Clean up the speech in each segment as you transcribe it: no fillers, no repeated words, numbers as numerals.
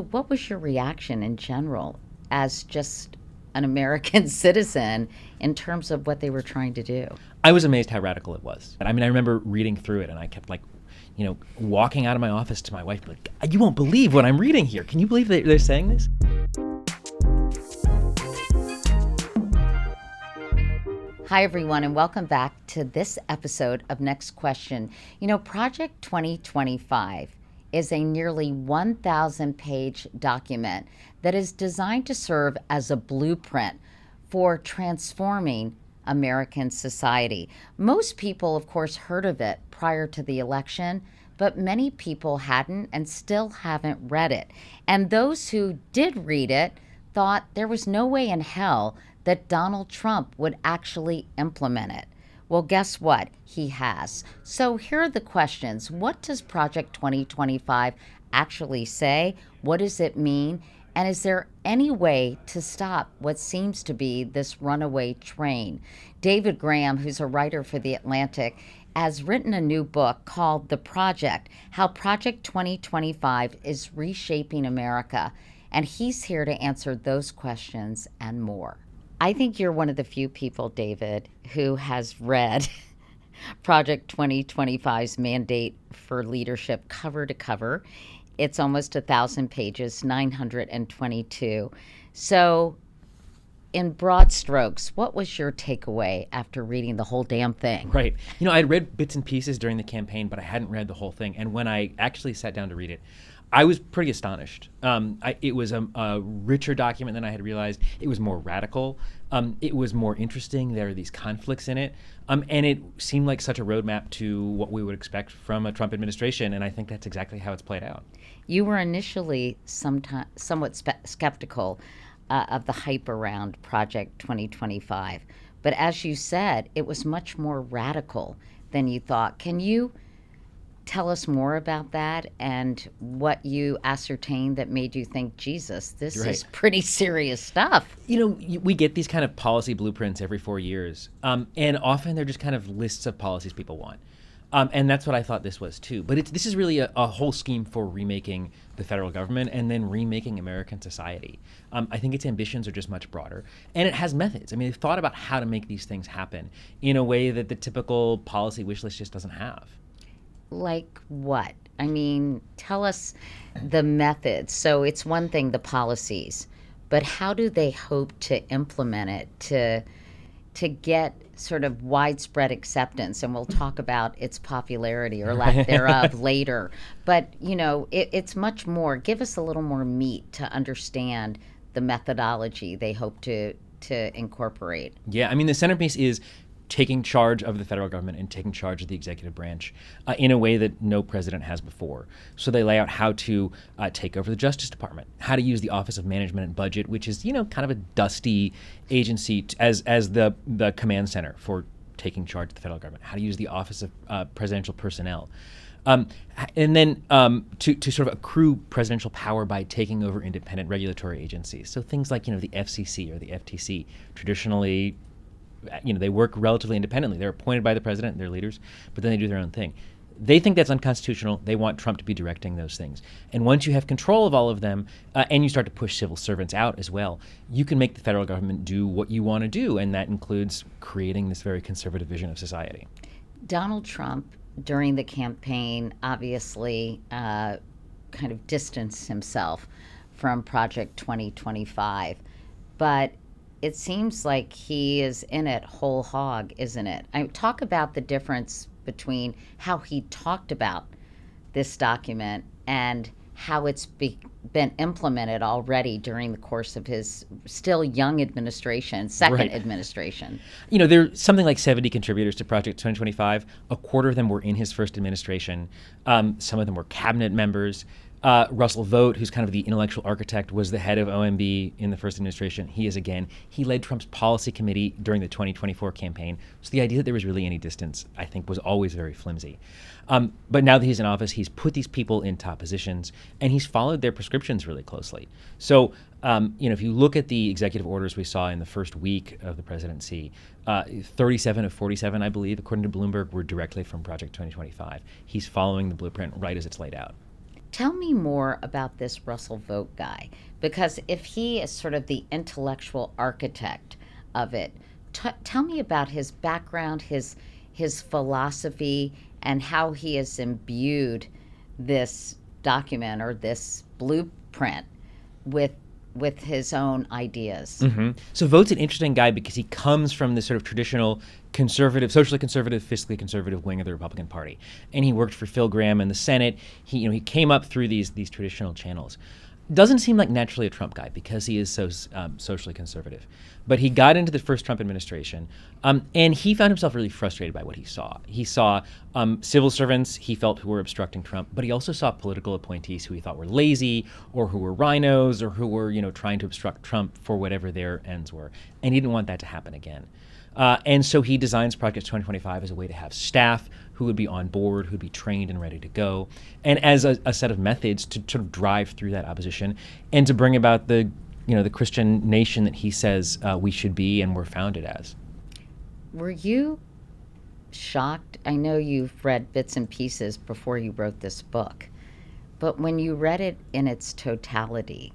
what was your reaction in general as just an American citizen in terms of what they were trying to do? I was amazed how radical it was. I mean, I remember reading through it and I kept walking out of my office to my wife, like, you won't believe what I'm reading here. Can you believe they're saying this? Hi, everyone, and welcome back to this episode of Next Question. Project 2025 is a nearly 1,000-page document that is designed to serve as a blueprint for transforming American society. Most people, of course, heard of it prior to the election, but many people hadn't and still haven't read it. And those who did read it thought there was no way in hell that Donald Trump would actually implement it. Well, guess what? He has. So here are the questions. What does Project 2025 actually say? What does it mean? And is there any way to stop what seems to be this runaway train? David Graham, who's a writer for The Atlantic, has written a new book called The Project, How Project 2025 is Reshaping America. And he's here to answer those questions and more. I think you're one of the few people, David, who has read Project 2025's mandate for leadership cover to cover. It's almost 1,000 pages, 922. So in broad strokes, what was your takeaway after reading the whole damn thing? Right. I'd read bits and pieces during the campaign, but I hadn't read the whole thing. And when I actually sat down to read it, I was pretty astonished. It was a richer document than I had realized. It was more radical. It was more interesting. There are these conflicts in it. And it seemed like such a roadmap to what we would expect from a Trump administration. And I think that's exactly how it's played out. You were initially somewhat skeptical of the hype around Project 2025. But as you said, it was much more radical than you thought. Can you tell us more about that and what you ascertained that made you think, Jesus, this is pretty serious stuff? We get these kind of policy blueprints every 4 years, and often they're just kind of lists of policies people want. And that's what I thought this was too. But this is really a whole scheme for remaking the federal government and then remaking American society. I think its ambitions are just much broader. And it has methods. I mean, they've thought about how to make these things happen in a way that the typical policy wish list just doesn't have. Like what? I mean, tell us the methods. So it's one thing, the policies, but how do they hope to implement it to get sort of widespread acceptance? And we'll talk about its popularity or lack thereof later. But, it's much more. Give us a little more meat to understand the methodology they hope to incorporate. Yeah, I mean, the centerpiece is taking charge of the federal government and taking charge of the executive branch in a way that no president has before. So they lay out how to take over the Justice Department, how to use the Office of Management and Budget, which is, kind of a dusty agency as the command center for taking charge of the federal government, how to use the Office of Presidential Personnel. And then to sort of accrue presidential power by taking over independent regulatory agencies. So things like, the FCC or the FTC, traditionally, they work relatively independently. They're appointed by the president and their leaders, but then they do their own thing. They think that's unconstitutional. They want Trump to be directing those things. And once you have control of all of them, and you start to push civil servants out as well, you can make the federal government do what you want to do, and that includes creating this very conservative vision of society. Donald Trump, during the campaign, obviously kind of distanced himself from Project 2025, but it seems like he is in it whole hog, isn't it? Talk about the difference between how he talked about this document and how it's been implemented already during the course of his still young administration, second administration. There's something like 70 contributors to Project 2025. A quarter of them were in his first administration. Some of them were cabinet members. Russell Vought, who's kind of the intellectual architect, was the head of OMB in the first administration. He led Trump's policy committee during the 2024 campaign. So the idea that there was really any distance, I think, was always very flimsy. But now that he's in office, he's put these people in top positions, and he's followed their prescriptions really closely. So, if you look at the executive orders we saw in the first week of the presidency, 37 of 47, I believe, according to Bloomberg, were directly from Project 2025. He's following the blueprint right as it's laid out. Tell me more about this Russell Vogt guy, because if he is sort of the intellectual architect of it, tell me about his background, his philosophy, and how he has imbued this document or this blueprint with his own ideas. So Vogt's an interesting guy because he comes from this sort of traditional conservative, socially conservative, fiscally conservative wing of the Republican Party, and he worked for Phil Gramm in the Senate. He came up through these traditional channels. Doesn't seem like naturally a Trump guy because he is so socially conservative. But he got into the first Trump administration, and he found himself really frustrated by what he saw. He saw civil servants he felt who were obstructing Trump, but he also saw political appointees who he thought were lazy or who were rhinos or who were trying to obstruct Trump for whatever their ends were. And he didn't want that to happen again. And so he designs Project 2025 as a way to have staff who would be on board, who'd be trained and ready to go, and as a set of methods to sort of drive through that opposition and to bring about the Christian nation that he says we should be and were founded as. Were you shocked? I know you've read bits and pieces before you wrote this book, but when you read it in its totality,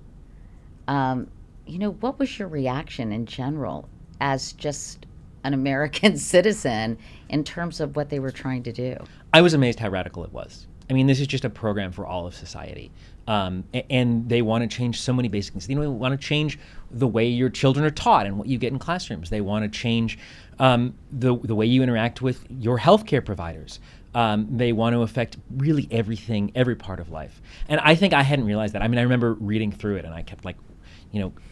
what was your reaction in general as just an American citizen in terms of what they were trying to do? I was amazed how radical it was. I mean, this is just a program for all of society. And they want to change so many basic things. They want to change the way your children are taught and what you get in classrooms. They want to change the way you interact with your healthcare providers. They want to affect really everything, every part of life. And I think I hadn't realized that. I mean, I remember reading through it and I kept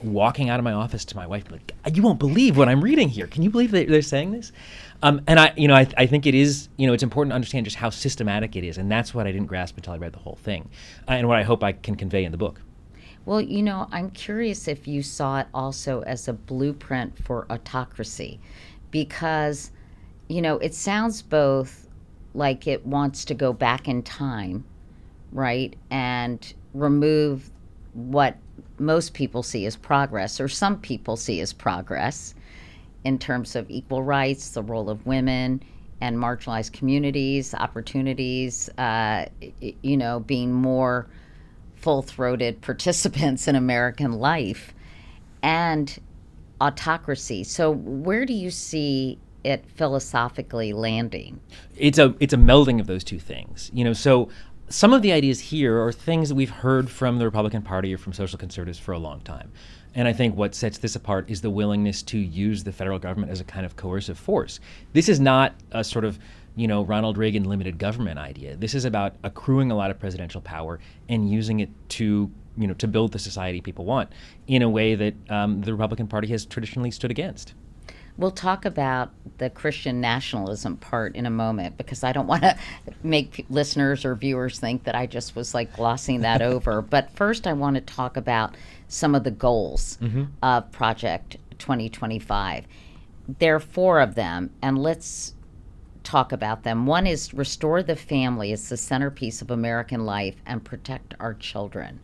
walking out of my office to my wife, like, you won't believe what I'm reading here. Can you believe they're saying this? And I think it is, it's important to understand just how systematic it is. And that's what I didn't grasp until I read the whole thing. And what I hope I can convey in the book. Well, I'm curious if you saw it also as a blueprint for autocracy, because, it sounds both like it wants to go back in time, right, and remove what most people see as progress, or some people see as progress, in terms of equal rights, the role of women and marginalized communities, opportunities, being more full-throated participants in American life, and autocracy. So where do you see it philosophically landing? It's a melding of those two things. So some of the ideas here are things that we've heard from the Republican Party or from social conservatives for a long time. And I think what sets this apart is the willingness to use the federal government as a kind of coercive force. This is not a sort of, Ronald Reagan limited government idea. This is about accruing a lot of presidential power and using it to build the society people want in a way that the Republican Party has traditionally stood against. We'll talk about the Christian nationalism part in a moment, because I don't want to make listeners or viewers think that I just was glossing that over. But first, I want to talk about some of the goals of Project 2025. There are 4 of them, and let's talk about them. One is restore the family as the centerpiece of American life and protect our children.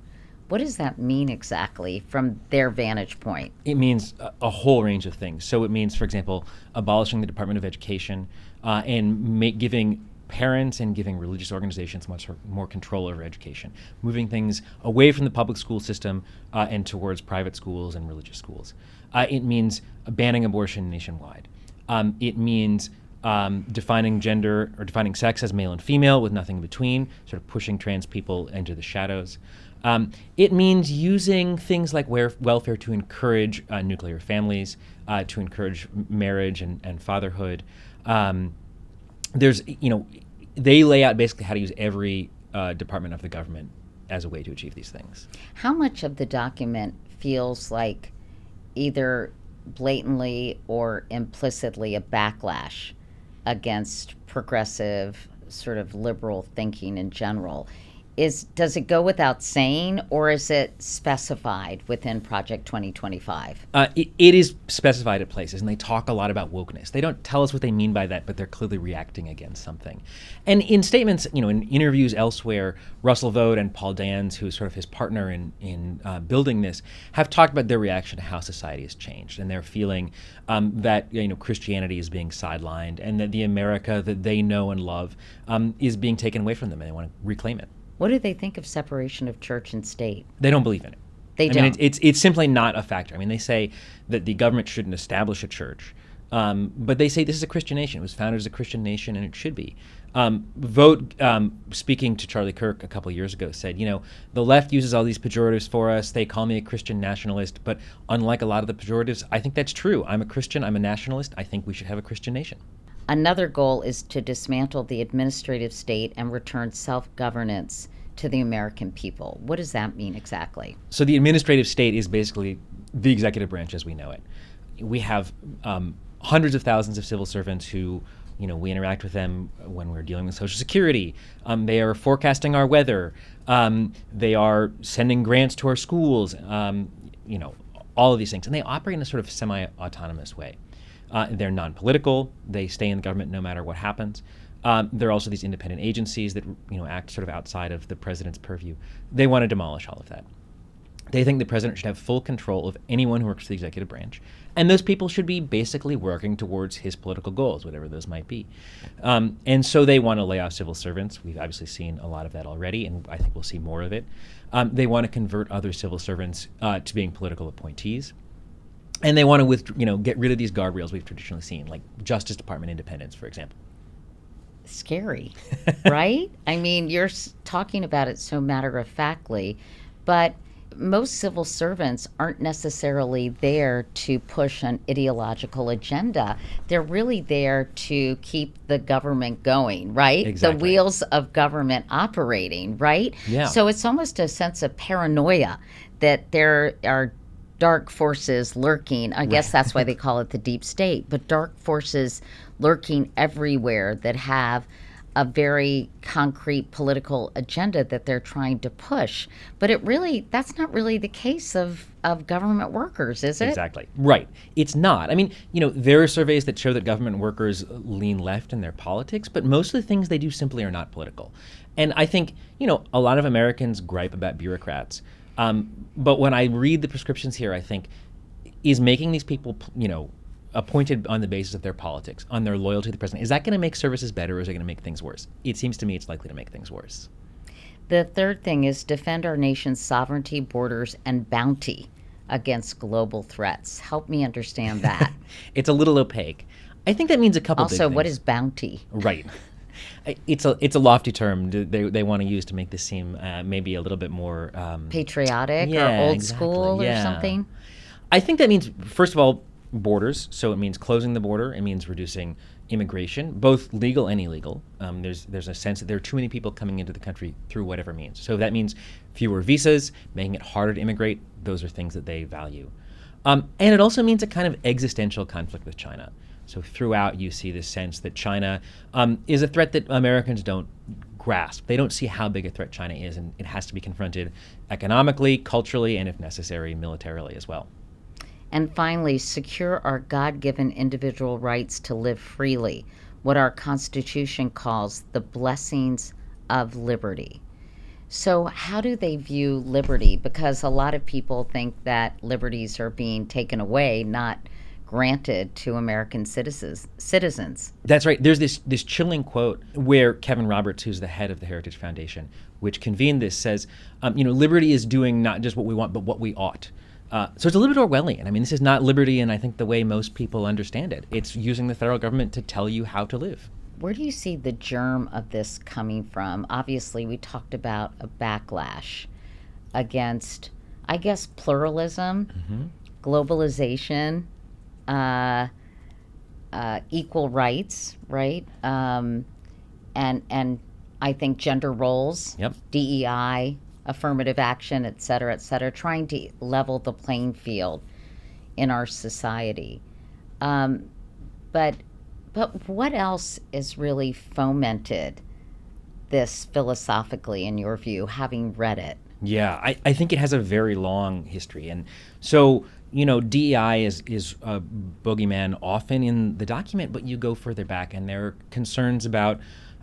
What does that mean exactly from their vantage point? It means a whole range of things. So it means, for example, abolishing the Department of Education and giving parents and giving religious organizations much more control over education, moving things away from the public school system and towards private schools and religious schools. It means banning abortion nationwide. It means defining gender or defining sex as male and female with nothing in between, sort of pushing trans people into the shadows. It means using things like welfare to encourage nuclear families, to encourage marriage and fatherhood. They lay out basically how to use every department of the government as a way to achieve these things. How much of the document feels like either blatantly or implicitly a backlash against progressive, sort of liberal thinking in general? Does it go without saying, or is it specified within Project 2025? It is specified at places, and they talk a lot about wokeness. They don't tell us what they mean by that, but they're clearly reacting against something. And in statements, in interviews elsewhere, Russell Vogt and Paul Dans, who is sort of his partner in building this, have talked about their reaction to how society has changed, and their feeling that Christianity is being sidelined, and that the America that they know and love is being taken away from them, and they want to reclaim it. What do they think of separation of church and state? They don't believe in it. They I don't. mean, it's simply not a factor. I mean, they say that the government shouldn't establish a church, but they say this is a Christian nation. It was founded as a Christian nation, and it should be. Speaking to Charlie Kirk a couple of years ago, said, the left uses all these pejoratives for us. They call me a Christian nationalist, but unlike a lot of the pejoratives, I think that's true. I'm a Christian. I'm a nationalist. I think we should have a Christian nation. Another goal is to dismantle the administrative state and return self-governance to the American people. What does that mean exactly? So the administrative state is basically the executive branch as we know it. We have hundreds of thousands of civil servants who, we interact with them when we're dealing with Social Security. They are forecasting our weather. They are sending grants to our schools, all of these things. And they operate in a sort of semi-autonomous way. They're non-political. They stay in the government no matter what happens. There are also these independent agencies that act sort of outside of the president's purview. They want to demolish all of that. They think the president should have full control of anyone who works for the executive branch, and those people should be basically working towards his political goals, whatever those might be. And so they want to lay off civil servants. We've obviously seen a lot of that already, and I think we'll see more of it. They want to convert other civil servants to being political appointees. And they want to get rid of these guardrails we've traditionally seen, like Justice Department independence, for example. Scary, right? I mean, you're talking about it so matter-of-factly, but most civil servants aren't necessarily there to push an ideological agenda. They're really there to keep the government going, right? Exactly. The wheels of government operating, right? Yeah. So it's almost a sense of paranoia that there are dark forces lurking. I guess that's why they call it the deep state, but dark forces lurking everywhere that have a very concrete political agenda that they're trying to push. But that's not really the case of government workers, is it? Exactly. Right. It's not. I mean, there are surveys that show that government workers lean left in their politics, but most of the things they do simply are not political. And I think, a lot of Americans gripe about bureaucrats. But when I read the prescriptions here, I think, is making these people, appointed on the basis of their politics, on their loyalty to the president, is that going to make services better, or is it going to make things worse? It seems to me it's likely to make things worse. The third thing is defend our nation's sovereignty, borders, and bounty against global threats. Help me understand that. It's a little opaque. I think that means a couple big Also, things. what is bounty? Right. It's a lofty term they want to use to make this seem maybe a little bit more patriotic or old school or something? I think that means, first of all, borders. So it means closing the border. It means reducing immigration, both legal and illegal. There's a sense that there are too many people coming into the country through whatever means. So that means fewer visas, making it harder to immigrate. Those are things that they value. And it also means a kind of existential conflict with China. So throughout, you see this sense that China is a threat that Americans don't grasp. They don't see how big a threat China is, and it has to be confronted economically, culturally, and if necessary, militarily as well. And finally, secure our God-given individual rights to live freely, what our Constitution calls the blessings of liberty. So how do they view liberty? Because a lot of people think that liberties are being taken away, not granted to American citizens. That's right. There's this chilling quote where Kevin Roberts, who's the head of the Heritage Foundation, which convened this, says, liberty is doing not just what we want, but what we ought. So it's a little bit Orwellian. I mean, this is not liberty in, I think, the way most people understand it. It's using the federal government to tell you how to live. Where do you see the germ of this coming from? Obviously, we talked about a backlash against, I guess, pluralism, globalization, equal rights, right? And I think gender roles, DEI, affirmative action, et cetera, trying to level the playing field in our society. But what else is really fomented this philosophically, in your view, having read it? Yeah, I think it has a very long history. And so, DEI is a boogeyman often in the document, but you go further back and there are concerns about,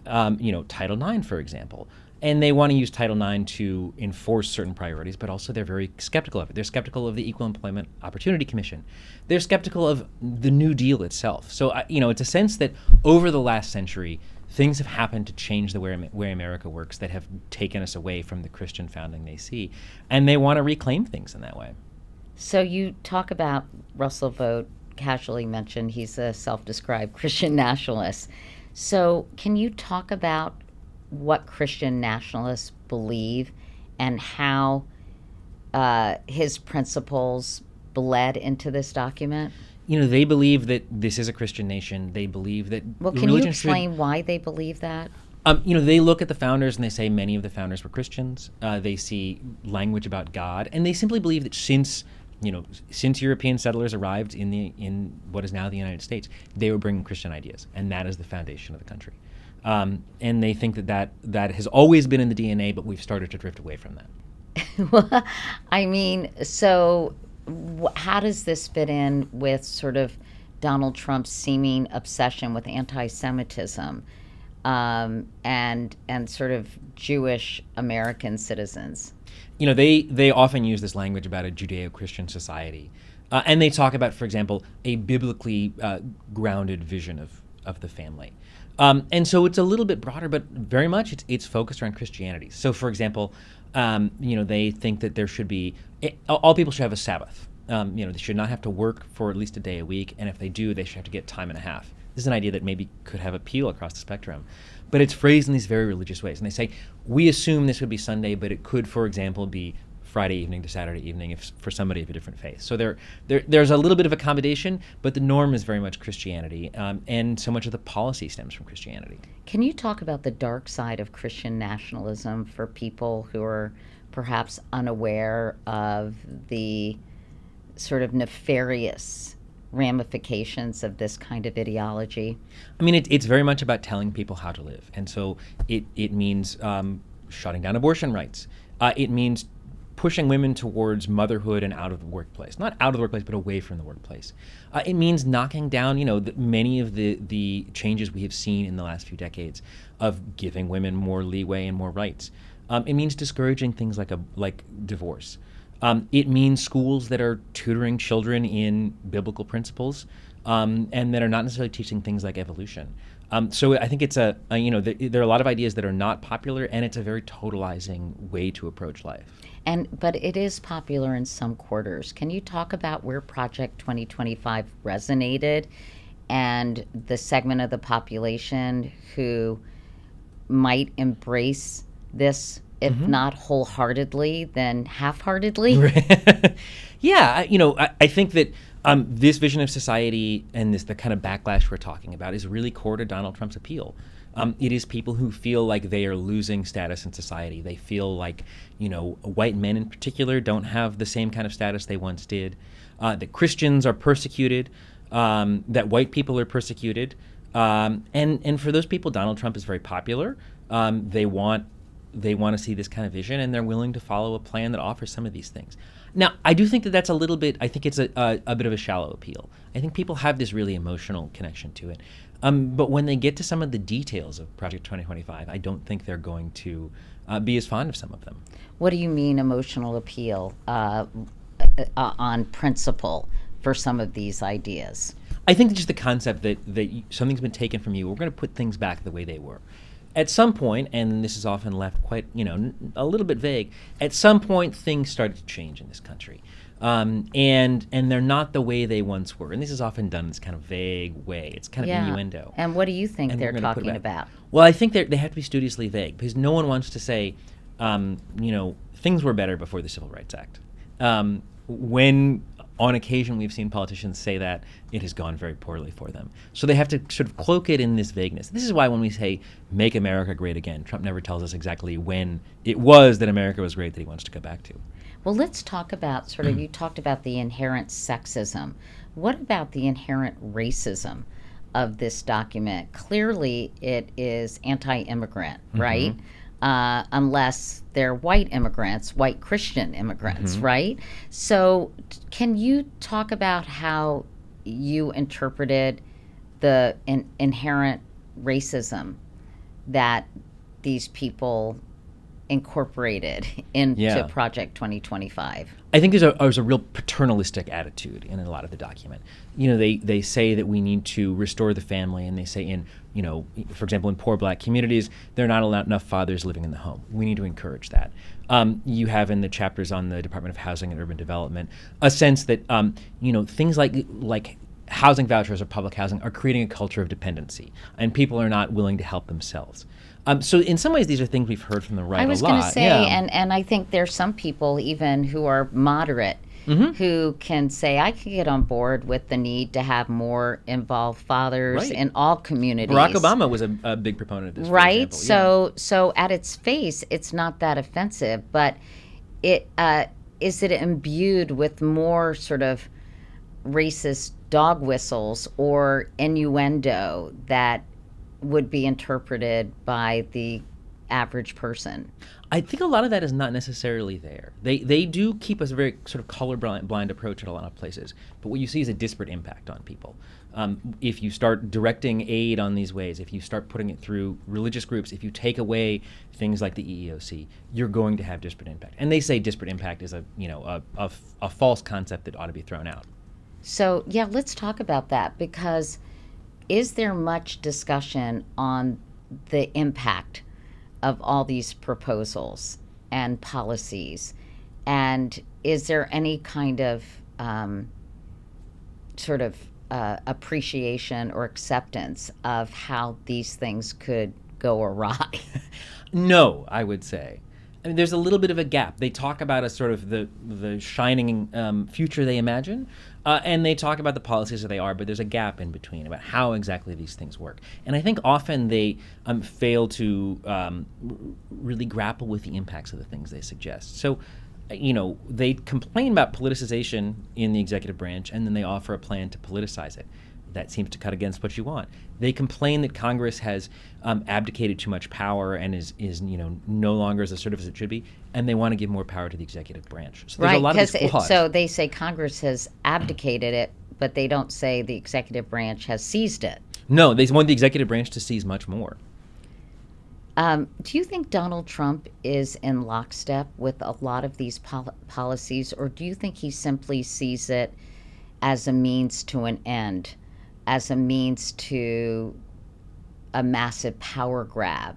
Title IX, for example. And they want to use Title IX to enforce certain priorities, but also they're very skeptical of it. They're skeptical of the Equal Employment Opportunity Commission. They're skeptical of the New Deal itself. So, it's a sense that over the last century, things have happened to change the way America works that have taken us away from the Christian founding they see, and they want to reclaim things in that way. So you talk about Russell Vogt, casually mentioned he's a self-described Christian nationalist. So can you talk about what Christian nationalists believe and how his principles bled into this document? They believe that this is a Christian nation. They believe that Well, can you explain why they believe that? They look at the founders and they say many of the founders were Christians. They see language about God, and they simply believe that since European settlers arrived in what is now the United States, they were bringing Christian ideas, and that is the foundation of the country. And they think that has always been in the DNA, but we've started to drift away from that. Well, I mean, so how does this fit in with sort of Donald Trump's seeming obsession with anti-Semitism and sort of Jewish American citizens? They often use this language about a Judeo-Christian society, and they talk about, for example, a biblically grounded vision of the family. And so it's a little bit broader, but very much it's focused around Christianity. So, for example, they think that there should be all people should have a Sabbath. They should not have to work for at least a day a week, and if they do, they should have to get time and a half. This is an idea that maybe could have appeal across the spectrum, but it's phrased in these very religious ways. And they say, we assume this would be Sunday, but it could, for example, be Friday evening to Saturday evening for somebody of a different faith. So there's a little bit of accommodation, but the norm is very much Christianity, and so much of the policy stems from Christianity. Can you talk about the dark side of Christian nationalism for people who are perhaps unaware of the sort of nefarious ramifications of this kind of ideology? I mean, it's very much about telling people how to live. And so it means shutting down abortion rights. It means pushing women towards motherhood and out of the workplace. Not out of the workplace, but away from the workplace. It means knocking down, many of the changes we have seen in the last few decades of giving women more leeway and more rights. It means discouraging things like divorce. It means schools that are tutoring children in biblical principles and that are not necessarily teaching things like evolution. So I think it's there are a lot of ideas that are not popular, and it's a very totalizing way to approach life. But it is popular in some quarters. Can you talk about where Project 2025 resonated and the segment of the population who might embrace this, if not wholeheartedly, then half-heartedly? Yeah, I think that this vision of society and the kind of backlash we're talking about is really core to Donald Trump's appeal. It is people who feel like they are losing status in society. They feel like, white men in particular don't have the same kind of status they once did, that Christians are persecuted, that white people are persecuted. And for those people, Donald Trump is very popular. They want to see this kind of vision, and they're willing to follow a plan that offers some of these things. Now, I do think that that's a little bit, I think it's a bit of a shallow appeal. I think people have this really emotional connection to it. But when they get to some of the details of Project 2025, I don't think they're going to be as fond of some of them. What do you mean emotional appeal on principle for some of these ideas? I think just the concept that something's been taken from you, we're going to put things back the way they were. At some point, and this is often left quite, a little bit vague, at some point things started to change in this country. And they're not the way they once were. And this is often done in this kind of vague way. It's kind of innuendo. And what do you think they're talking about? Well, I think they have to be studiously vague, because no one wants to say, things were better before the Civil Rights Act. When on occasion we've seen politicians say that, it has gone very poorly for them. So they have to sort of cloak it in this vagueness. This is why when we say, make America great again, Trump never tells us exactly when it was that America was great that he wants to go back to. Well, let's talk about you talked about the inherent sexism. What about the inherent racism of this document? Clearly, it is anti-immigrant, right? Unless they're white immigrants, white Christian immigrants, right? So can you talk about how you interpreted the inherent racism that these people incorporated into Yeah. Project 2025? I think there's a real paternalistic attitude in a lot of the document. They say that we need to restore the family, and they say for example, in poor black communities, there are not enough fathers living in the home. We need to encourage that. You have in the chapters on the Department of Housing and Urban Development a sense that things like housing vouchers or public housing are creating a culture of dependency, and people are not willing to help themselves. So in some ways, these are things we've heard from the right a lot. I was going to say, and I think there's some people even who are moderate who can say, I could get on board with the need to have more involved fathers in all communities. Barack Obama was a big proponent of this, right? for example. So at its face, it's not that offensive, but is it imbued with more sort of racist dog whistles or innuendo that would be interpreted by the average person? I think a lot of that is not necessarily there. They do keep us a very sort of colorblind approach at a lot of places, but what you see is a disparate impact on people. If you start directing aid on these ways, if you start putting it through religious groups, if you take away things like the EEOC, you're going to have disparate impact. And they say disparate impact is a false concept that ought to be thrown out. So yeah, let's talk about that, because is there much discussion on the impact of all these proposals and policies? And is there any kind of appreciation or acceptance of how these things could go awry? No, I would say. I mean, there's a little bit of a gap. They talk about a sort of the shining future they imagine, and they talk about the policies that they are, but there's a gap in between about how exactly these things work. And I think often they fail to really grapple with the impacts of the things they suggest. So, they complain about politicization in the executive branch, and then they offer a plan to politicize it. That seems to cut against what you want. They complain that Congress has abdicated too much power and is no longer as assertive as it should be, and they want to give more power to the executive branch. So there's a lot of these flaws. So they say Congress has abdicated it, but they don't say the executive branch has seized it. No, they want the executive branch to seize much more. Do you think Donald Trump is in lockstep with a lot of these policies, or do you think he simply sees it as a means to an end, as a means to a massive power grab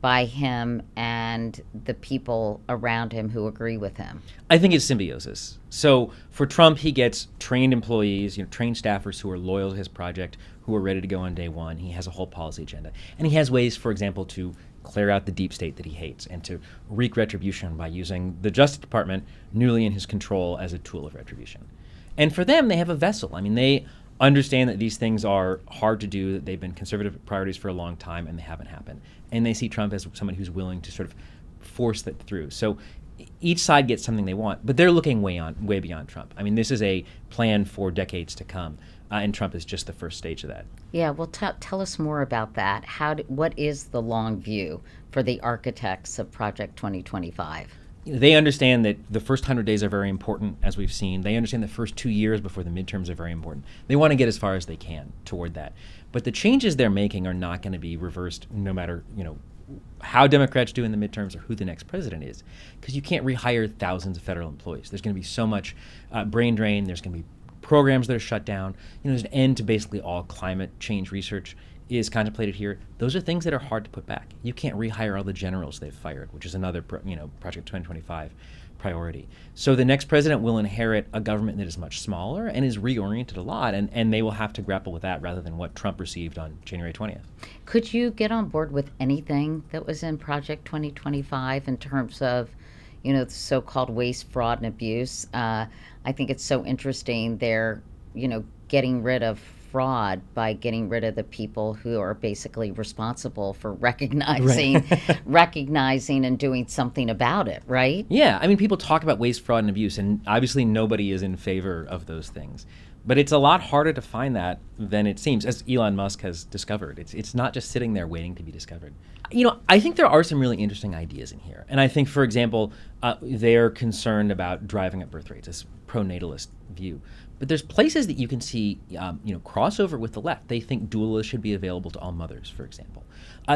by him and the people around him who agree with him? I think it's symbiosis. So for Trump, he gets trained employees, trained staffers who are loyal to his project, who are ready to go on day one. He has a whole policy agenda. And he has ways, for example, to clear out the deep state that he hates and to wreak retribution by using the Justice Department, newly in his control, as a tool of retribution. And for them, they have a vessel. I mean, they understand that these things are hard to do, that they've been conservative priorities for a long time, and they haven't happened. And they see Trump as someone who's willing to sort of force that through. So each side gets something they want, but they're looking way beyond Trump. I mean, this is a plan for decades to come, and Trump is just the first stage of that. Yeah, well, tell us more about that. What is the long view for the architects of Project 2025? They understand that the first 100 days are very important, as we've seen. They understand the first 2 years before the midterms are very important. They want to get as far as they can toward that. But the changes they're making are not going to be reversed no matter, how Democrats do in the midterms or who the next president is, because you can't rehire thousands of federal employees. There's going to be so much brain drain. There's going to be programs that are shut down. there's an end to basically all climate change research is contemplated here. Those are things that are hard to put back. You can't rehire all the generals they've fired, which is another Project 2025 priority. So the next president will inherit a government that is much smaller and is reoriented a lot, and they will have to grapple with that rather than what Trump received on January 20th. Could you get on board with anything that was in Project 2025 in terms of the so-called waste, fraud, and abuse? I think it's so interesting. They're, getting rid of fraud by getting rid of the people who are basically responsible for recognizing and doing something about it, right? Yeah, I mean, people talk about waste, fraud, and abuse, and obviously nobody is in favor of those things. But it's a lot harder to find that than it seems, as Elon Musk has discovered. It's not just sitting there waiting to be discovered. I think there are some really interesting ideas in here. And I think, for example, they're concerned about driving up birth rates, this pro-natalist view. But there's places that you can see, crossover with the left. They think doulas should be available to all mothers, for example.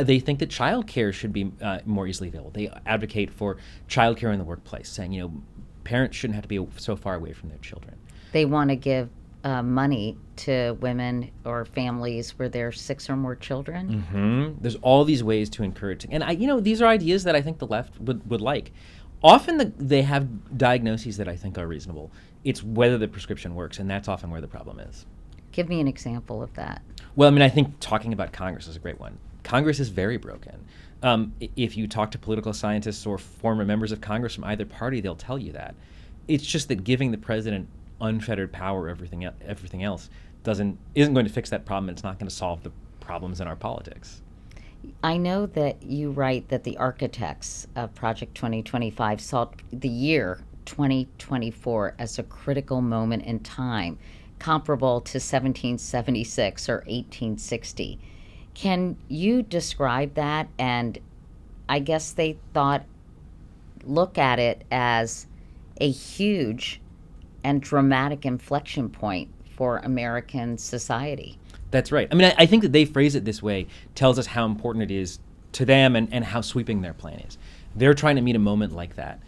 They think that childcare should be more easily available. They advocate for childcare in the workplace, saying, parents shouldn't have to be so far away from their children. They want to give money to women or families where there are 6 or more children. Mm-hmm. There's all these ways to encourage. And these are ideas that I think the left would like. Often they have diagnoses that I think are reasonable. It's whether the prescription works, and that's often where the problem is. Give me an example of that. Well, I think talking about Congress is a great one. Congress is very broken. If you talk to political scientists or former members of Congress from either party, they'll tell you that. It's just that giving the president unfettered power, everything else isn't going to fix that problem, and it's not going to solve the problems in our politics. I know that you write that the architects of Project 2025 saw the year 2024 as a critical moment in time, comparable to 1776 or 1860. Can you describe that? And I guess they look at it as a huge and dramatic inflection point for American society. That's right. I think that they phrase it this way tells us how important it is to them and how sweeping their plan is. They're trying to meet a moment like that.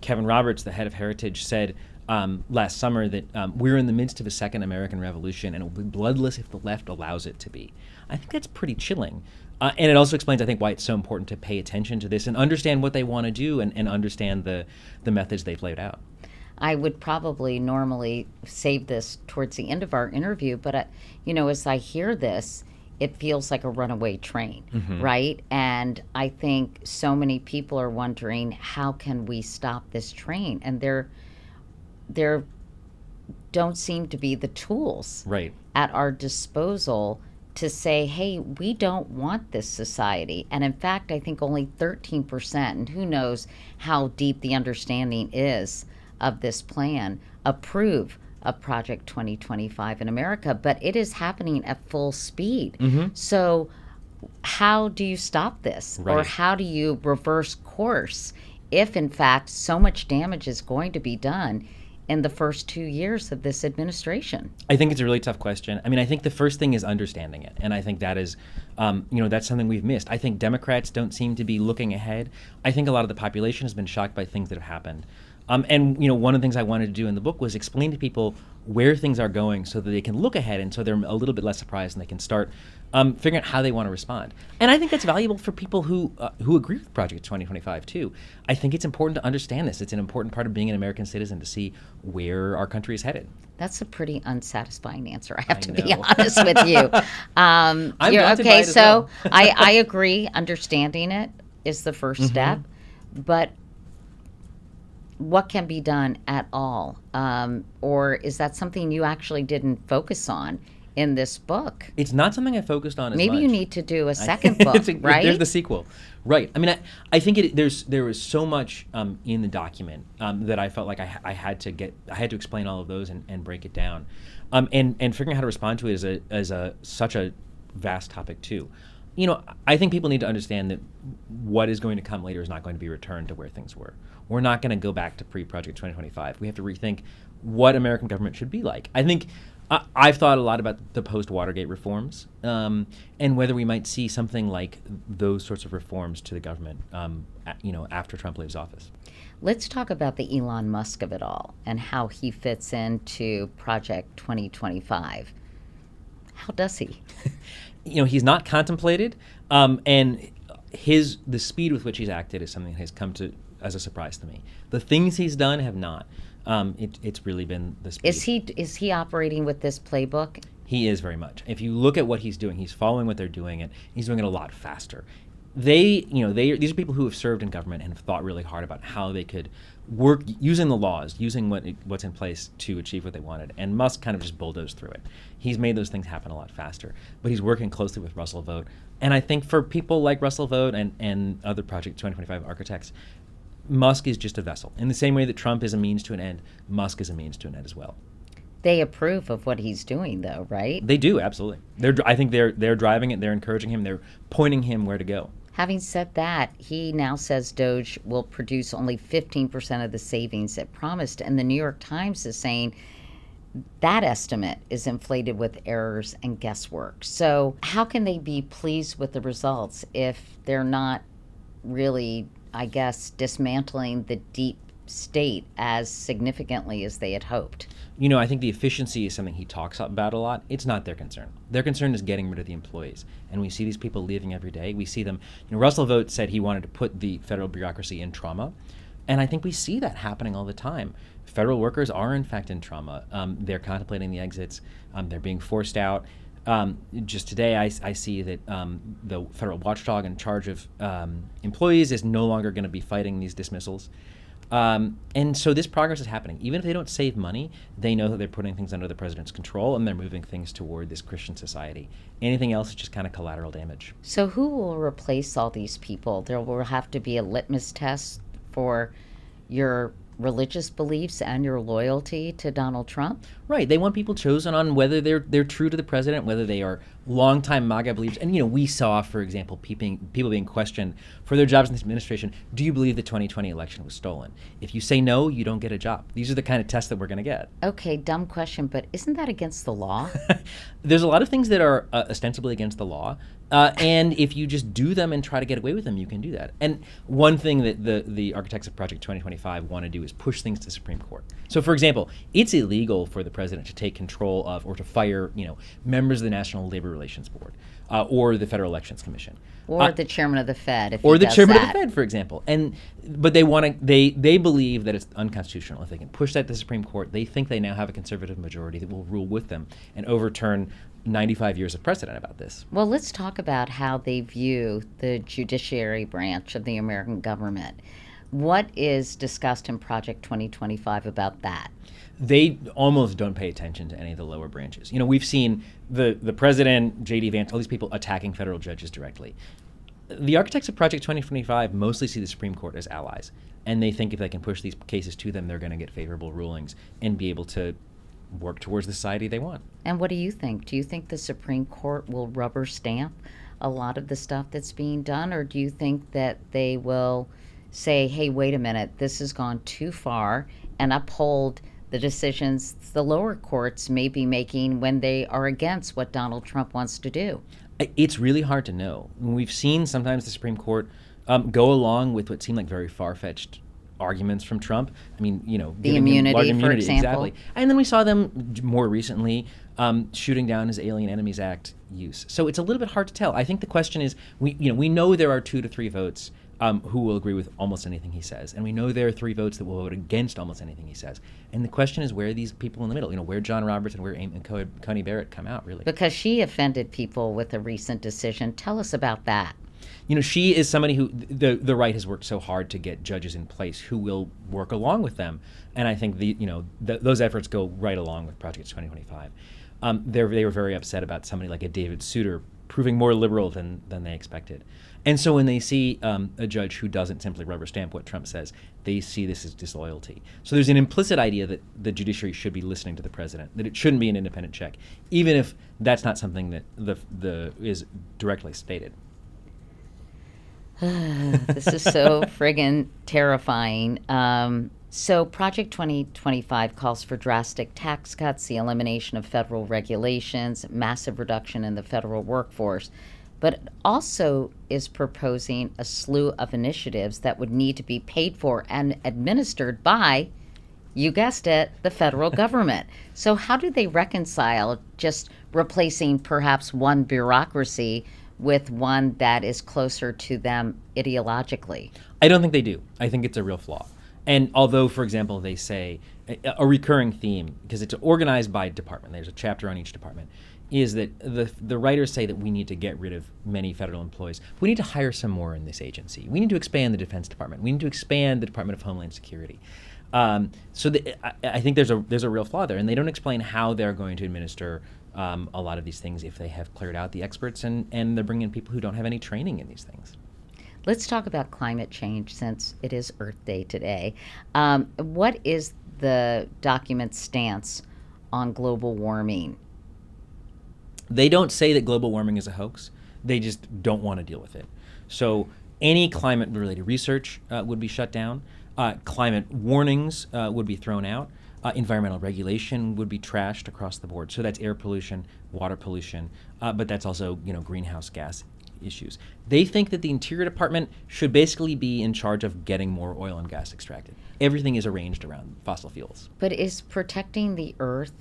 Kevin Roberts, the head of Heritage, said last summer that we're in the midst of a second American Revolution, and it will be bloodless if the left allows it to be. I think that's pretty chilling. And it also explains, I think, why it's so important to pay attention to this and understand what they want to do and understand the methods they've laid out. I would probably normally save this towards the end of our interview, but as I hear this, it feels like a runaway train, right? And I think so many people are wondering, how can we stop this train? And there don't seem to be the tools at our disposal to say, hey, we don't want this society. And in fact, I think only 13%, and who knows how deep the understanding is of this plan, approve of Project 2025 in America, but it is happening at full speed. So how do you stop this? Or how do you reverse course if, in fact, so much damage is going to be done in the first 2 years of this administration? I think it's a really tough question. I think the first thing is understanding it. And I think that is, that's something we've missed. I think Democrats don't seem to be looking ahead. I think a lot of the population has been shocked by things that have happened. And one of the things I wanted to do in the book was explain to people where things are going so that they can look ahead, and so they're a little bit less surprised and they can start figuring out how they want to respond. And I think that's valuable for people who agree with Project 2025 too. I think it's important to understand this. It's an important part of being an American citizen to see where our country is headed. That's a pretty unsatisfying answer, I have to be honest with you. I'm daunted by it as well. I agree. Understanding it is the first step, but what can be done at all? Or is that something you actually didn't focus on in this book? It's not something I focused on as much. Maybe you need to do a second book, right? There's the sequel. Right. I think there was so much in the document that I felt like I had to explain all of those and break it down. And figuring out how to respond to it is such a vast topic too. I think people need to understand that what is going to come later is not going to be returned to where things were. We're not going to go back to pre-Project 2025. We have to rethink what American government should be like. I think I've thought a lot about the post-Watergate reforms and whether we might see something like those sorts of reforms to the government, after Trump leaves office. Let's talk about the Elon Musk of it all and how he fits into Project 2025. How does he? He's not contemplated, and the speed with which he's acted is something that has come as a surprise to me. The things he's done have not. It's really been the speed. Is he operating with this playbook? He is very much. If you look at what he's doing, he's following what they're doing, and he's doing it a lot faster. These are people who have served in government and have thought really hard about how they could work using the laws, using what's in place to achieve what they wanted. And Musk kind of just bulldozed through it. He's made those things happen a lot faster. But he's working closely with Russell Vought. And I think for people like Russell Vought and other Project 2025 architects, Musk is just a vessel. In the same way that Trump is a means to an end, Musk is a means to an end as well. They approve of what he's doing, though, right? They do, absolutely. I think they're driving it. They're encouraging him. They're pointing him where to go. Having said that, he now says Doge will produce only 15% of the savings it promised. And the New York Times is saying that estimate is inflated with errors and guesswork. So how can they be pleased with the results if they're not really, I guess, dismantling the deep state as significantly as they had hoped? I think the efficiency is something he talks about a lot. It's not their concern. Their concern is getting rid of the employees. And we see these people leaving every day. We see them. Russell Vought said he wanted to put the federal bureaucracy in trauma. And I think we see that happening all the time. Federal workers are, in fact, in trauma. They're contemplating the exits. They're being forced out. Just today, I see that the federal watchdog in charge of employees is no longer going to be fighting these dismissals. And so this progress is happening. Even if they don't save money, they know that they're putting things under the president's control and they're moving things toward this Christian society. Anything else is just kind of collateral damage. So who will replace all these people? There will have to be a litmus test for your religious beliefs and your loyalty to Donald Trump? Right. They want people chosen on whether they're true to the president, whether they are longtime MAGA believers. And, we saw, for example, people being questioned for their jobs in this administration. Do you believe the 2020 election was stolen? If you say no, you don't get a job. These are the kind of tests that we're going to get. Okay, dumb question, but isn't that against the law? There's a lot of things that are ostensibly against the law. And if you just do them and try to get away with them, you can do that. And one thing that the architects of Project 2025 want to do is push things to the Supreme Court. So, for example, it's illegal for the president to take control of or to fire, members of the National Labor Relations Board or the Federal Elections Commission. Or the chairman of the Fed, if or he the does chairman that. of the Fed, for example. But they believe that it's unconstitutional. If they can push that to the Supreme Court, they think they now have a conservative majority that will rule with them and overturn 95 years of precedent about this. Well, let's talk about how they view the judiciary branch of the American government. What is discussed in Project 2025 about that? They almost don't pay attention to any of the lower branches. We've seen the president, J.D. Vance, all these people attacking federal judges directly. The architects of Project 2025 mostly see the Supreme Court as allies, and they think if they can push these cases to them, they're going to get favorable rulings and be able to work towards the society they want. And what do you think? Do you think the Supreme Court will rubber stamp a lot of the stuff that's being done, or do you think that they will say, hey, wait a minute, this has gone too far, and uphold the decisions the lower courts may be making when they are against what Donald Trump wants to do? It's really hard to know. We've seen sometimes the Supreme Court go along with what seem like very far-fetched arguments from Trump. I mean, the immunity, for example. Exactly. And then we saw them more recently shooting down his Alien Enemies Act use. So it's a little bit hard to tell. I think the question is, we know there are 2 to 3 votes who will agree with almost anything he says. And we know there are 3 votes that will vote against almost anything he says. And the question is where these people in the middle, where John Roberts and where Coney Barrett come out, really. Because she offended people with a recent decision. Tell us about that. She is somebody who the right has worked so hard to get judges in place who will work along with them. And I think those efforts go right along with Project 2025. They were very upset about somebody like a David Souter proving more liberal than they expected. And so when they see a judge who doesn't simply rubber stamp what Trump says, they see this as disloyalty. So there's an implicit idea that the judiciary should be listening to the president, that it shouldn't be an independent check, even if that's not something that is directly stated. This is so friggin' terrifying. So Project 2025 calls for drastic tax cuts, the elimination of federal regulations, massive reduction in the federal workforce, but it also is proposing a slew of initiatives that would need to be paid for and administered by, you guessed it, the federal government. So how do they reconcile just replacing perhaps one bureaucracy with one that is closer to them ideologically? I don't think they do. I think it's a real flaw. And although, for example, they say a recurring theme, because it's organized by department, there's a chapter on each department, is that the writers say that we need to get rid of many federal employees. We need to hire some more in this agency. We need to expand the Defense Department. We need to expand the Department of Homeland Security. I think there's a real flaw there, and they don't explain how they're going to administer a lot of these things if they have cleared out the experts and they're bringing in people who don't have any training in these things. Let's talk about climate change since it is Earth Day today. What is the document's stance on global warming? They don't say that global warming is a hoax. They just don't want to deal with it. So any climate-related research would be shut down. Climate warnings would be thrown out. Environmental regulation would be trashed across the board. So that's air pollution, water pollution, but that's also greenhouse gas issues. They think that the Interior Department should basically be in charge of getting more oil and gas extracted. Everything is arranged around fossil fuels. But is protecting the earth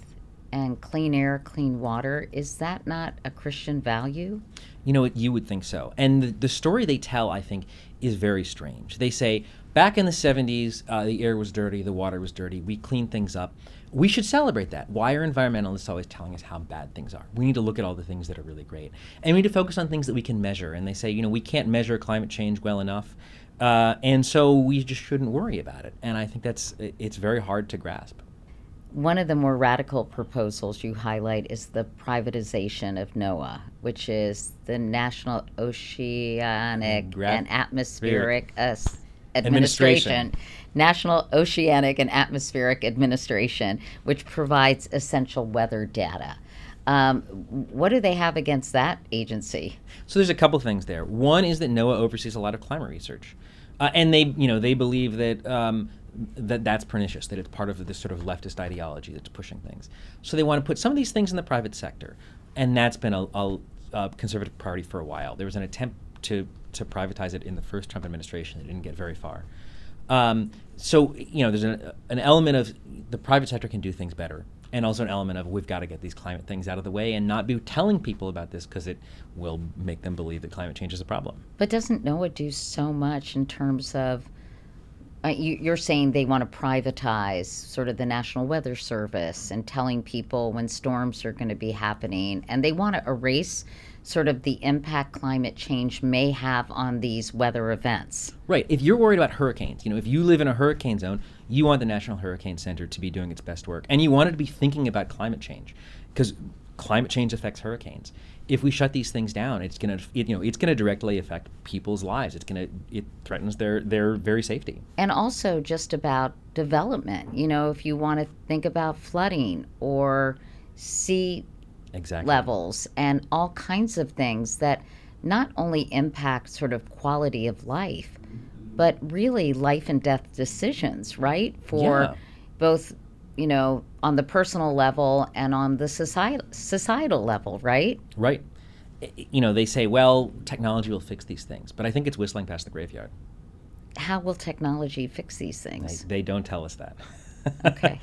and clean air, clean water, is that not a Christian value? You would think so. And the story they tell, I think, is very strange. They say, back in the 70s, the air was dirty, the water was dirty, we cleaned things up. We should celebrate that. Why are environmentalists always telling us how bad things are? We need to look at all the things that are really great. And we need to focus on things that we can measure. And they say, we can't measure climate change well enough. And so we just shouldn't worry about it. And I think it's very hard to grasp. One of the more radical proposals you highlight is the privatization of NOAA, which is the National Oceanic and Atmospheric Administration. National Oceanic and Atmospheric Administration, which provides essential weather data. What do they have against that agency? So there's a couple things there. One is that NOAA oversees a lot of climate research, and they believe that that's pernicious, that it's part of this sort of leftist ideology that's pushing things. So they want to put some of these things in the private sector, and that's been a conservative priority for a while. There was an attempt to privatize it in the first Trump administration. It didn't get very far. So there's an element of the private sector can do things better, and also an element of we've got to get these climate things out of the way and not be telling people about this because it will make them believe that climate change is a problem. But doesn't NOAA do so much in terms of you're saying they want to privatize sort of the National Weather Service and telling people when storms are going to be happening, and they want to erase sort of the impact climate change may have on these weather events. Right. If you're worried about hurricanes, if you live in a hurricane zone, you want the National Hurricane Center to be doing its best work, and you want it to be thinking about climate change because climate change affects hurricanes. If we shut these things down, it's going to directly affect people's lives. It threatens their very safety. And also just about development. If you want to think about flooding or sea levels and all kinds of things that not only impact sort of quality of life, but really life and death decisions, right? For both on the personal level and on the societal level, right? Right. They say, well, technology will fix these things, but I think it's whistling past the graveyard. How will technology fix these things? They don't tell us that. Okay.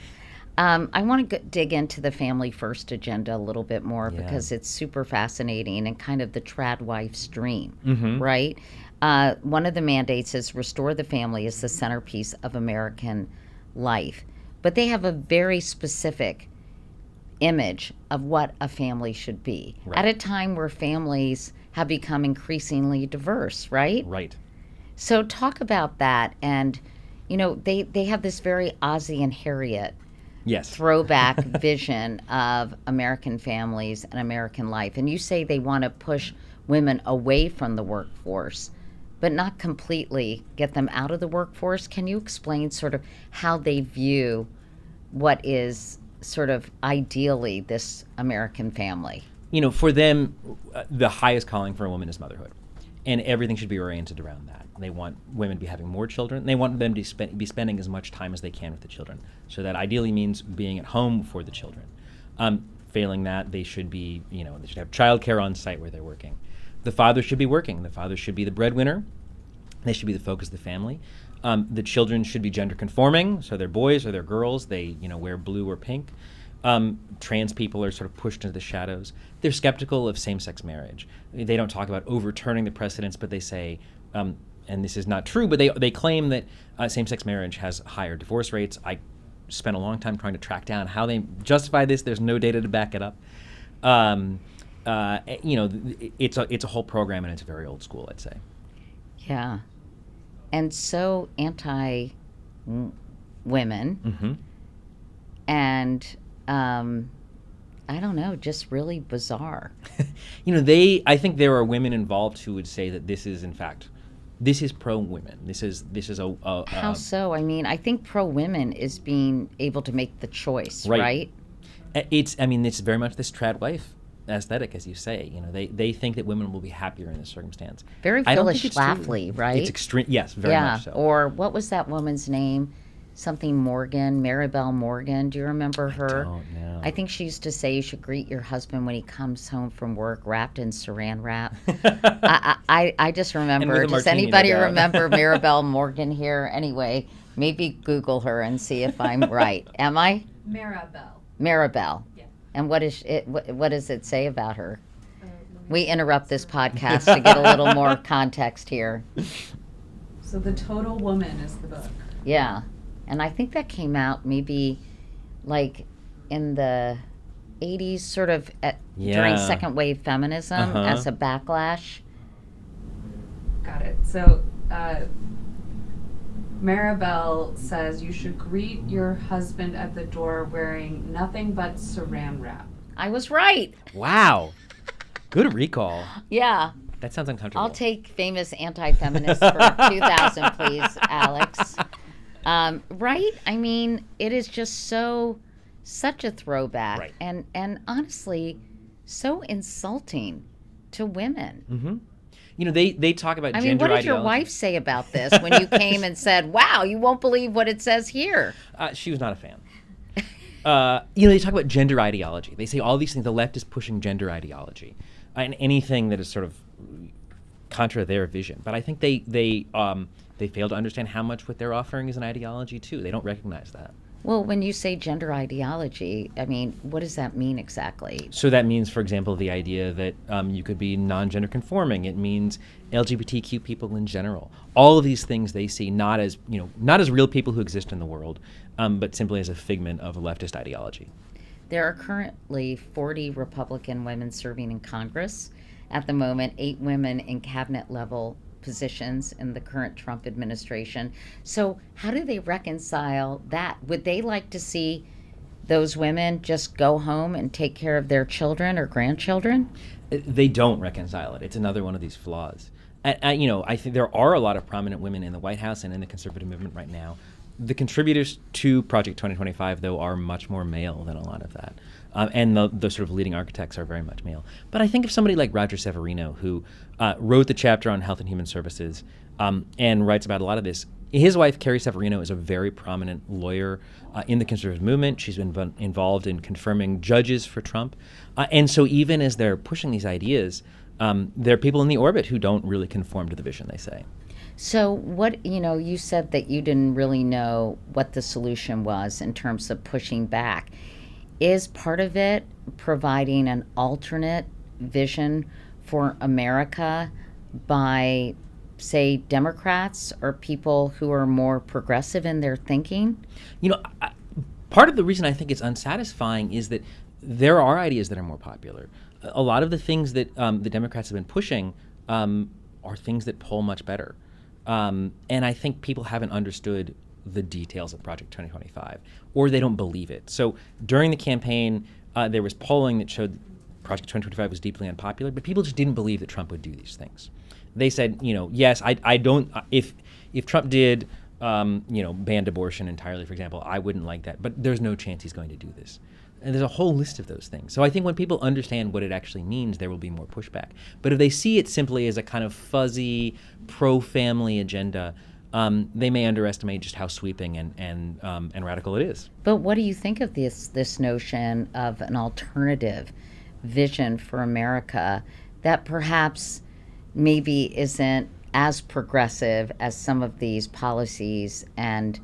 I want to dig into the family first agenda a little bit more because it's super fascinating and kind of the trad wife's dream, right? One of the mandates is restore the family as the centerpiece of American life. But they have a very specific image of what a family should be at a time where families have become increasingly diverse, right? Right. So talk about that. And, they have this very Ozzie and Harriet throwback vision of American families and American life. And you say they want to push women away from the workforce, but not completely get them out of the workforce. Can you explain sort of how they view what is sort of ideally this American family? For them, the highest calling for a woman is motherhood, and everything should be oriented around that. They want women to be having more children. They want them to be spending as much time as they can with the children. So that ideally means being at home for the children. Failing that, they should be, they should have childcare on site where they're working. The father should be working. The father should be the breadwinner. They should be the focus of the family. The children should be gender conforming, so they're boys or they're girls. They, wear blue or pink. Trans people are sort of pushed into the shadows. They're skeptical of same-sex marriage. They don't talk about overturning the precedents, but they say, and this is not true, but they claim that same-sex marriage has higher divorce rates. I spent a long time trying to track down how they justify this. There's no data to back it up. It's a whole program, and it's very old school, I'd say. Yeah. And so anti-women, and I don't know, just really bizarre. I think there are women involved who would say that this is, in fact, this is pro-women. This is How so? I mean, I think pro-women is being able to make the choice, right? It's very much this trad wife aesthetic, as you say. They think that women will be happier in this circumstance. Very I don't Phyllis think it's true. Schlafly, right? It's extreme. Yes, very yeah. much so. Or what was that woman's name? Something Morgan, Maribel Morgan. Do you remember her? I don't know. I think she used to say you should greet your husband when he comes home from work wrapped in saran wrap. I just remember. Does anybody remember Maribel Morgan here? Anyway, maybe Google her and see if I'm right. Am I? Maribel. Yeah. And what does it say about her? We interrupt this podcast to get a little more context here. So The Total Woman is the book. Yeah. And I think that came out maybe like in the 80s, sort of during second wave feminism as a backlash. Got it. So Maribel says you should greet your husband at the door wearing nothing but saran wrap. I was right. Wow. Good recall. Yeah. That sounds uncomfortable. I'll take famous anti-feminist for 2000, please, Alex. Right? I mean, it is just such a throwback, right. and honestly, so insulting to women. Mm-hmm. They talk about gender ideology. What did your wife say about this when you came and said, wow, you won't believe what it says here? She was not a fan. They talk about gender ideology. They say all these things. The left is pushing gender ideology and anything that is sort of contra their vision. But I think they fail to understand how much what they're offering is an ideology too. They don't recognize that. Well, when you say gender ideology, I mean, what does that mean exactly? So that means, for example, the idea that you could be non-gender conforming. It means LGBTQ people in general. All of these things they see not as real people who exist in the world, but simply as a figment of a leftist ideology. There are currently 40 Republican women serving in Congress. At the moment, 8 women in cabinet level positions in the current Trump administration. So how do they reconcile that? Would they like to see those women just go home and take care of their children or grandchildren? They don't reconcile it. It's another one of these flaws. I think there are a lot of prominent women in the White House and in the conservative movement right now. The contributors to Project 2025, though, are much more male than a lot of that. And the sort of leading architects are very much male. But I think of somebody like Roger Severino, who wrote the chapter on health and human services and writes about a lot of this. His wife, Carrie Severino, is a very prominent lawyer in the conservative movement. She's been involved in confirming judges for Trump. And so even as they're pushing these ideas, there are people in the orbit who don't really conform to the vision, they say. So you said that you didn't really know what the solution was in terms of pushing back. Is part of it providing an alternate vision for America by, say, Democrats or people who are more progressive in their thinking? Part of the reason I think it's unsatisfying is that there are ideas that are more popular. A lot of the things that the Democrats have been pushing are things that poll much better. And I think people haven't understood the details of Project 2025, or they don't believe it. So during the campaign, there was polling that showed Project 2025 was deeply unpopular, but people just didn't believe that Trump would do these things. They said, yes, I don't, if Trump did, banned abortion entirely, for example, I wouldn't like that, but there's no chance he's going to do this. And there's a whole list of those things. So I think when people understand what it actually means, there will be more pushback. But if they see it simply as a kind of fuzzy, pro-family agenda, they may underestimate just how sweeping and radical it is. But what do you think of this notion of an alternative vision for America that perhaps maybe isn't as progressive as some of these policies and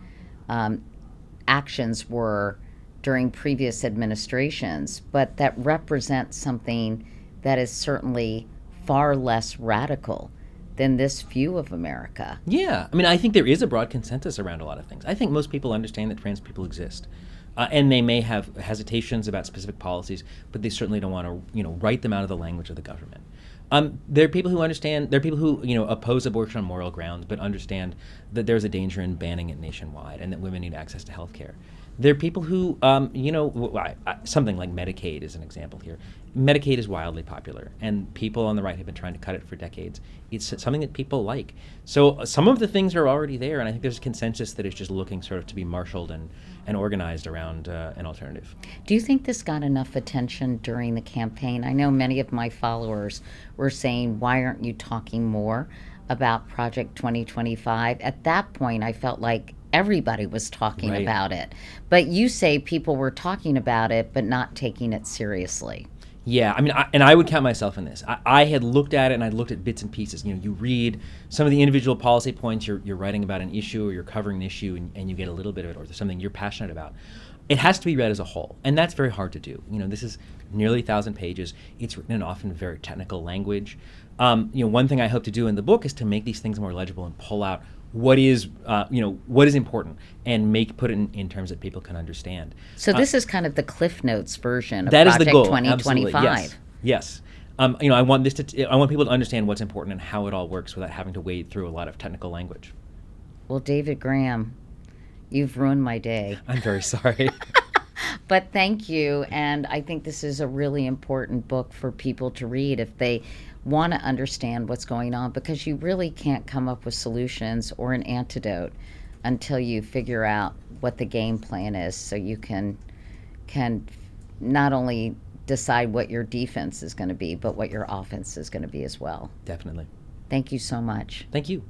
actions were during previous administrations, but that represents something that is certainly far less radical than this view of America? Yeah. I think there is a broad consensus around a lot of things. I think most people understand that trans people exist. And they may have hesitations about specific policies, but they certainly don't want to, write them out of the language of the government. There are people who understand, there are people who, oppose abortion on moral grounds, but understand that there's a danger in banning it nationwide and that women need access to health care. There are people who, something like Medicaid is an example here. Medicaid is wildly popular, and people on the right have been trying to cut it for decades. It's something that people like. So some of the things are already there, and I think there's a consensus that it's just looking sort of to be marshaled and organized around an alternative. Do you think this got enough attention during the campaign? I know many of my followers were saying, why aren't you talking more about Project 2025? At that point, I felt like everybody was talking Right. about it. But you say people were talking about it, but not taking it seriously. Yeah, I mean, I would count myself in this. I had looked at it, and I looked at bits and pieces. You read some of the individual policy points. You're writing about an issue, or you're covering an issue, and you get a little bit of it, or there's something you're passionate about. It has to be read as a whole, and that's very hard to do. This is nearly 1,000 pages. It's written in often very technical language. One thing I hope to do in the book is to make these things more legible and pull out what is important, and put it in terms that people can understand. So this is kind of the Cliff Notes version of That is Project the goal. 2025. Absolutely. Yes. I want people to understand what's important and how it all works without having to wade through a lot of technical language. Well, David Graham, you've ruined my day. I'm very sorry. But thank you, and I think this is a really important book for people to read if they want to understand what's going on, because you really can't come up with solutions or an antidote until you figure out what the game plan is, so you can not only decide what your defense is going to be, but what your offense is going to be as well. Definitely. Thank you so much. Thank you.